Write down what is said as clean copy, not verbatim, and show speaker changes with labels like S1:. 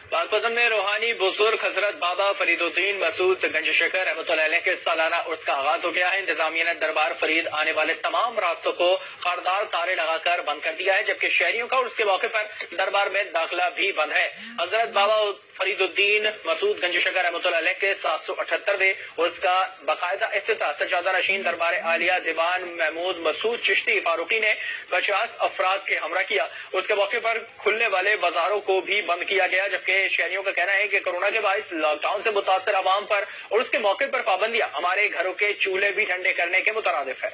S1: पाकपतन में रूहानी बुजुर्ग हजरत बाबा फरीदुद्दीन मसूद गंज शकर रहमतुल्लाह अलैह के सालाना उर्स का आगाज हो गया है। इंतजामिया ने दरबार फरीद आने वाले तमाम रास्तों को खारदार तारे लगाकर बंद कर दिया है, जबकि शहरियों का उर्स के मौके पर दरबार में दाखिला भी बंद है। हजरत बाबा फरीदुद्दीन मसूद गंज शकर रहमतुल्लाह अलैह के 778वें उर्स का बाकायदा इफ्तिताह सज्जादा नशीन दरबार आलिया दीवान महमूद मसूद चिश्ती फारूकी ने 50 अफराद के हमरा किया। उसके मौके पर खुलने वाले बाजारों को भी बंद किया गया, जबकि शहरियों का कहना है कि कोरोना के बायस लॉकडाउन से मुतासर आवाम पर और उसके मौके पर पाबंदियां हमारे घरों के चूल्हे भी ठंडे करने के मुतरादिफ है।